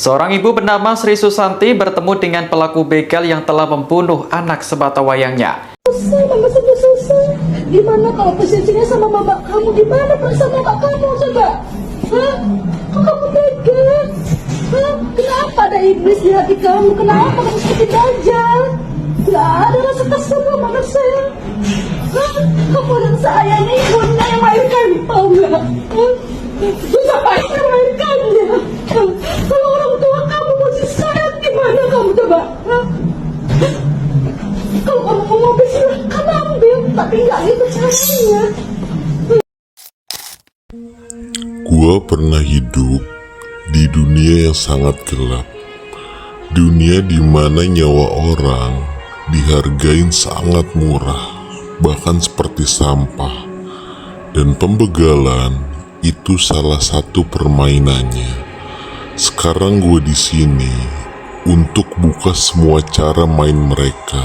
Seorang ibu bernama Sri Susanti bertemu dengan pelaku begal yang telah membunuh anak sebatawayangnya. Susah, mama semua susah. Gimana kalau posisinya sama mama kamu? Gimana perasaan mama kamu coba? Hah? Kok kamu tega? Hah? Kenapa ada iblis di hati kamu? Kenapa kamu seperti dajjal? Gak ada rasa kesel sama saya. Hah? Kamu dan saya ini ibunya yang melahirkan, tahu nggak? Hah? Susah payah melahirkannya. Hah? Kalau orang tua kamu masih sayang, gimana kamu coba? Hah? Kalau kamu mau mobil silahkan ambil, tapi nggak gitu caranya. Gua pernah hidup di dunia yang sangat gelap. Dunia di mana nyawa orang dihargain sangat murah, bahkan seperti sampah. Dan pembegalan itu salah satu permainannya. Sekarang gue di sini untuk buka semua cara main mereka,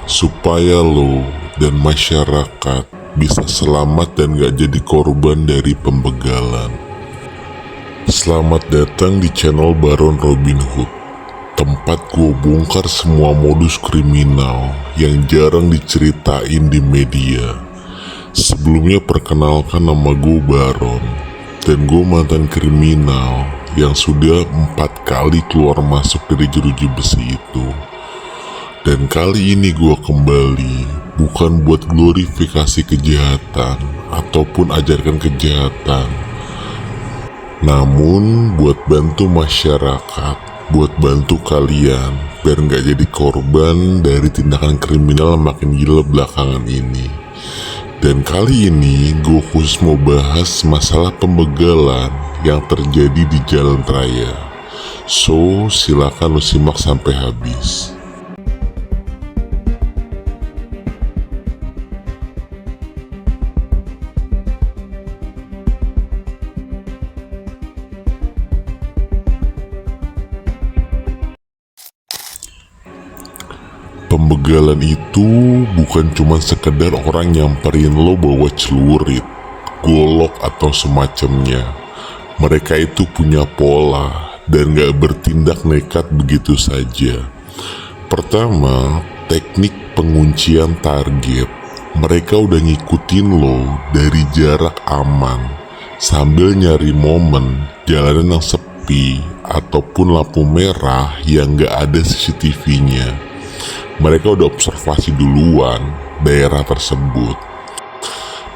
supaya lo dan masyarakat bisa selamat dan gak jadi korban dari pembegalan. Selamat datang di channel Baron Robin Hood, tempat gue bongkar semua modus kriminal yang jarang diceritain di media. Sebelumnya perkenalkan, nama gue Baron, dan gue mantan kriminal yang sudah 4 kali keluar masuk dari jeruji besi itu. Dan kali ini gue kembali bukan buat glorifikasi kejahatan ataupun ajarkan kejahatan, namun buat bantu masyarakat, buat bantu kalian biar gak jadi korban dari tindakan kriminal makin gila belakangan ini. Dan kali ini gue khusus mau bahas masalah pembegalan yang terjadi di jalan raya. So, silakan lu simak sampai habis. Pembegalan itu bukan cuma sekedar orang nyamperin lo bawa celurit, golok atau semacamnya. Mereka itu punya pola dan gak bertindak nekat begitu saja. Pertama, teknik penguncian target. Mereka udah ngikutin lo dari jarak aman sambil nyari momen jalanan yang sepi ataupun lampu merah yang gak ada CCTV-nya. Mereka udah observasi duluan daerah tersebut.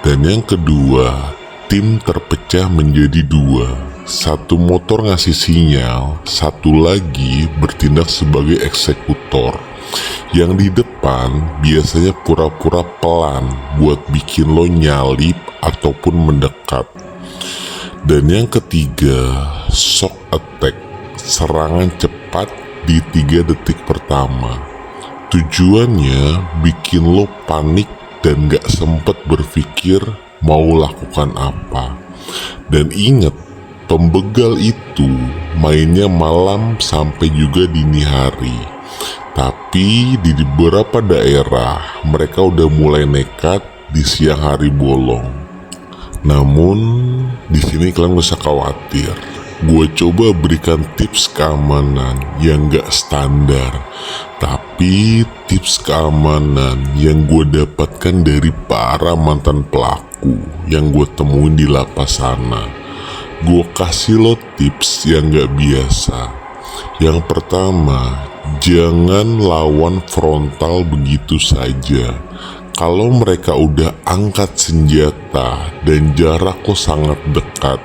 Dan yang kedua, tim terpecah menjadi 2. Satu motor ngasih sinyal, satu lagi bertindak sebagai eksekutor. Yang di depan biasanya pura-pura pelan buat bikin lo nyalip ataupun mendekat. Dan yang ketiga, shock attack, serangan cepat di 3 detik pertama. Tujuannya bikin lo panik dan gak sempet berpikir mau lakukan apa. Dan inget, pembegal itu mainnya malam sampai juga dini hari. Tapi di beberapa daerah mereka udah mulai nekat di siang hari bolong. Namun di sini kalian gak usah khawatir. Gue coba berikan tips keamanan yang gak standar, tapi tips keamanan yang gue dapatkan dari para mantan pelaku yang gue temuin di lapas sana. Gue kasih lo tips yang gak biasa. Yang pertama, jangan lawan frontal begitu saja. Kalau mereka udah angkat senjata dan jarak lo sangat dekat,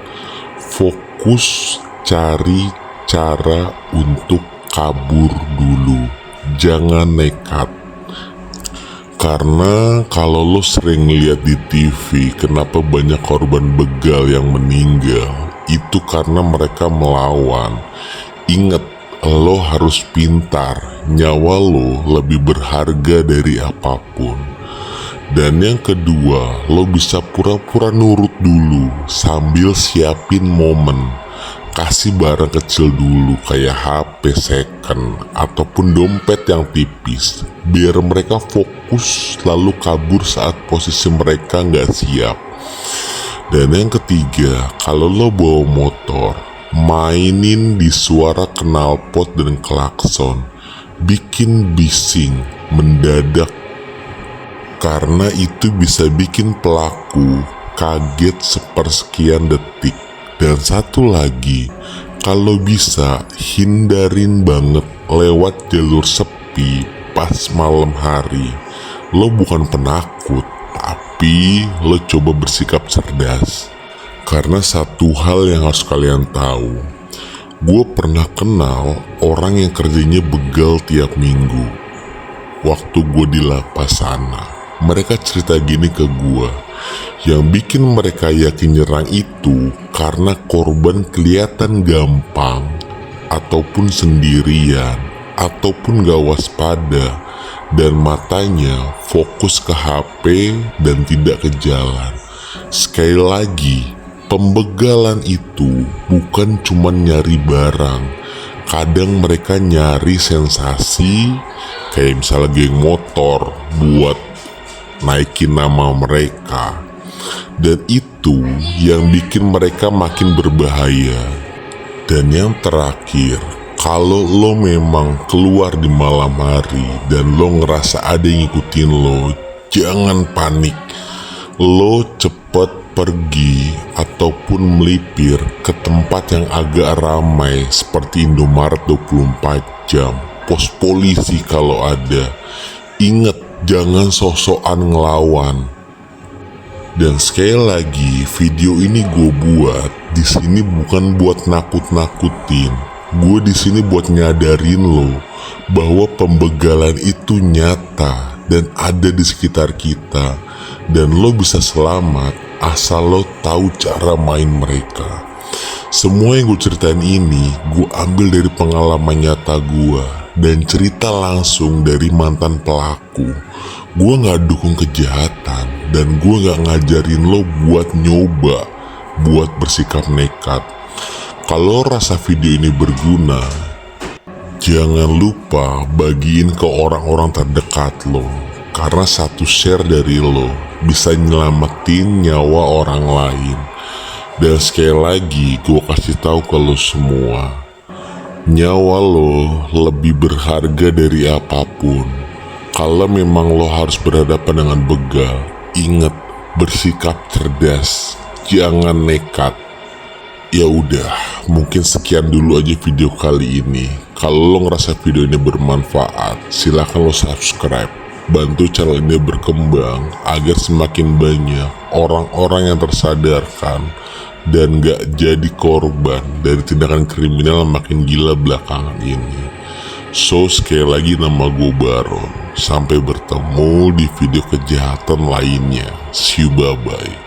fokus cari cara untuk kabur dulu, jangan nekat. Karena kalau lo sering lihat di TV kenapa banyak korban begal yang meninggal, itu karena mereka melawan. Ingat, lo harus pintar, nyawa lo lebih berharga dari apapun. Dan yang kedua, lo bisa pura-pura nurut dulu sambil siapin momen. Kasih barang kecil dulu kayak HP second ataupun dompet yang tipis, biar mereka fokus lalu kabur saat posisi mereka nggak siap. Dan yang ketiga, kalau lo bawa motor, mainin di suara knalpot dan klakson, bikin bising mendadak, karena itu bisa bikin pelaku kaget sepersekian detik. Dan satu lagi, kalau bisa hindarin banget lewat jalur sepi pas malam hari. Lo bukan penakut, tapi lo coba bersikap cerdas. Karena satu hal yang harus kalian tahu, gue pernah kenal orang yang kerjanya begal tiap minggu. Waktu gue di lapas sana, mereka cerita gini ke gue. Yang bikin mereka yakin nyerang itu karena korban kelihatan gampang, ataupun sendirian, ataupun gak waspada, dan matanya fokus ke HP dan tidak ke jalan. Sekali lagi, pembegalan itu bukan cuma nyari barang. Kadang mereka nyari sensasi, kayak misalnya geng motor buat naikin nama mereka. Dan itu yang bikin mereka makin berbahaya. Dan yang terakhir, kalau lo memang keluar di malam hari dan lo ngerasa ada yang ngikutin lo, jangan panik. Lo cepet pergi ataupun melipir ke tempat yang agak ramai seperti Indomaret 24 jam, pos polisi kalau ada. Ingat, jangan sok-sokan ngelawan. Dan sekali lagi, video ini gue buat di sini bukan buat nakut-nakutin. Gue di sini buat nyadarin lo bahwa pembegalan itu nyata dan ada di sekitar kita, dan lo bisa selamat asal lo tahu cara main mereka. Semua yang gue ceritain ini gue ambil dari pengalaman nyata gue dan cerita langsung dari mantan pelaku. Gue gak dukung kejahatan dan gue gak ngajarin lo buat nyoba, buat bersikap nekat. Kalau rasa video ini berguna, jangan lupa bagiin ke orang-orang terdekat lo, karena satu share dari lo bisa nyelamatin nyawa orang lain. Dan sekali lagi gue kasih tahu ke lo semua, nyawa lo lebih berharga dari apapun. Kalau memang lo harus berhadapan dengan begal, ingat, bersikap cerdas, jangan nekat. Ya udah, mungkin sekian dulu aja video kali ini. Kalau lo ngerasa video ini bermanfaat, silahkan lo subscribe. Bantu channel ini berkembang agar semakin banyak orang-orang yang tersadarkan dan gak jadi korban dari tindakan kriminal yang makin gila belakangan ini. So, sekali lagi nama gue Baron. Sampai bertemu di video kejahatan lainnya. See you, bye-bye.